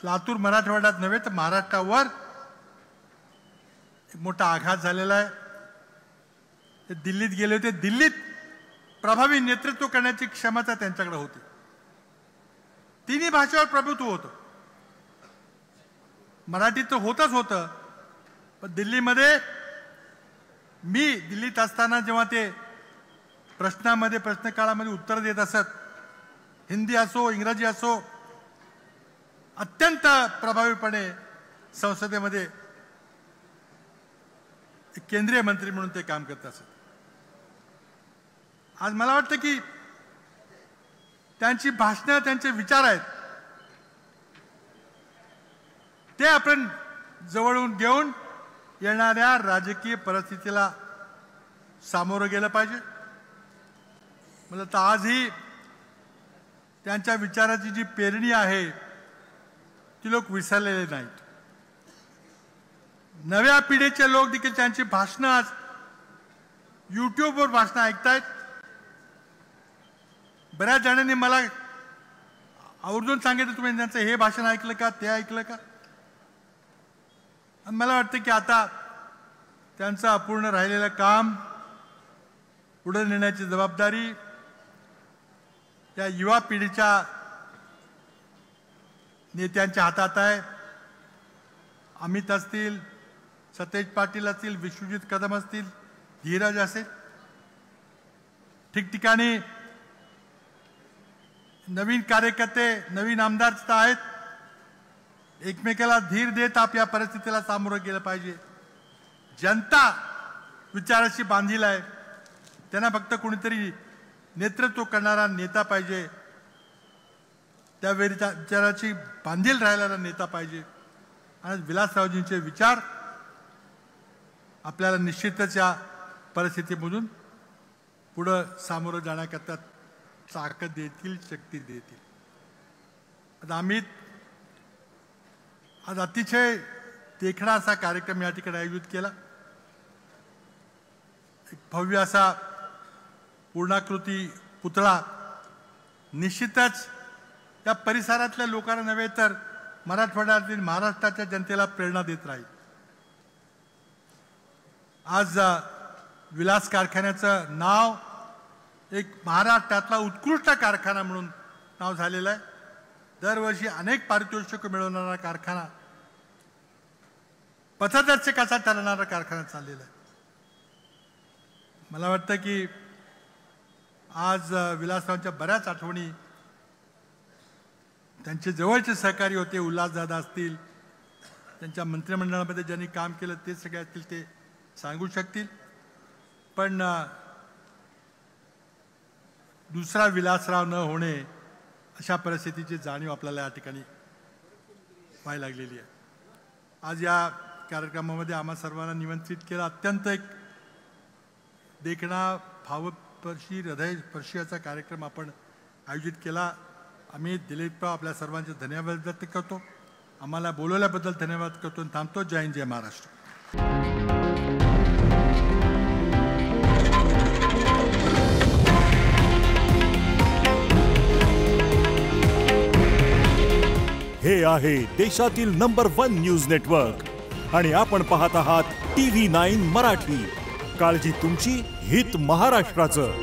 लातूर मराठवाड्यात नव्हे तर महाराष्ट्रावर एक मोठा आघात झालेला आहे। ते दिल्लीत गेले होते, दिल्लीत प्रभावी नेतृत्व करण्याची क्षमता त्यांच्याकडे होती, तिन्ही भाषेवर प्रभुत्व होतं। मराठीत तर होतच होतं, पण दिल्लीमध्ये मी दिल्लीत असताना जेव्हा ते प्रश्नामध्ये प्रश्नकाळामध्ये उत्तर देत असत, हिंदी असो इंग्रजी असो, अत्यंत प्रभावीपणे संसदेमध्ये केंद्रीय मंत्री म्हणून ते काम करत असत। आज मला वाटतं की त्यांची भाषणं, त्यांचे विचार आहेत ते आपण जवळून घेऊन येणाऱ्या राजकीय परिस्थितीला सामोरं गेलं पाहिजे। मला तर आजही त्यांच्या विचाराची जी पेरणी आहे ती लोक विसरलेले नाहीत। नव्या पिढीचे लोक देखील त्यांची भाषणं आज यूट्यूबवर भाषणं ऐकतायत। बऱ्याच जणांनी मला आवर्जून सांगितलं, तुम्ही त्यांचं हे भाषण ऐकलं का, ते ऐकलं का? मला वाटतं की आता त्यांचं अपूर्ण राहिलेलं काम पुढे नेण्याची जबाबदारी या युवा पिढीच्या नेत्यांच्या हातात आहे। अमित असतील, सतेज पाटील असतील, विश्वजित कदम असतील, धीरज असेल, ठिकठिकाणी नवीन कार्यकर्ते, नवीन आमदार आहेत। एकमेकाला धीर देत आप या परिस्थितीला सामोरं गेलं पाहिजे। जनता विचाराशी बांधील आहे, त्यांना फक्त कोणीतरी नेतृत्व करणारा नेता पाहिजे, त्या विचाराची बांधील राहिलेला नेता पाहिजे। आणि विलासरावजींचे विचार आपल्याला निश्चितच या परिस्थितीमधून पुढे सामोरं जाण्याकरता ताकद देतील, शक्ती देतील। आता अमित आज अतिशय देखणा असा कार्यक्रम या ठिकाणी आयोजित केला। एक भव्य असा पूर्णाकृती पुतळा निश्चितच या परिसरातल्या लोकांना नव्हे तर मराठवाड्यातील महाराष्ट्राच्या जनतेला प्रेरणा देत राहील। आज विलास कारखान्याचं नाव एक महाराष्ट्रातला उत्कृष्ट कारखाना म्हणून नाव झालेलं आहे। दरवर्षी अनेक पारितोषिक मिळवणारा कारखाना, पथदर्शकाचा ठरणारा कारखाना चाललेला आहे। मला वाटतं की आज विलासरावांच्या बऱ्याच आठवणी, त्यांचे जवळचे सहकारी होते, उल्हासदादा असतील, त्यांच्या मंत्रिमंडळामध्ये ज्यांनी काम केलं ते सगळे असतील, ते सांगू शकतील। पण दुसरा विलासराव न होणे अशा परिस्थितीची जाणीव आपल्याला या ठिकाणी व्हायला लागलेली आहे। आज या कार्यक्रमामध्ये आम्हा सर्वांना निमंत्रित केलं। अत्यंत एक देखणा, भावस्पर्शी, हृदयस्पर्शी असा कार्यक्रम आपण आयोजित केला। आम्ही दिलीपराव आपल्या सर्वांचे धन्यवाद व्यक्त करतो, आम्हाला बोलवल्याबद्दल धन्यवाद करतो आणि थांबतो। जय हिंद, जय महाराष्ट्र। हे आहे देशातील नंबर 1 न्यूज नेटवर्क आणि आपण पाहत आहात TV9 मराठी। काळजी तुमची, हित महाराष्ट्राचं।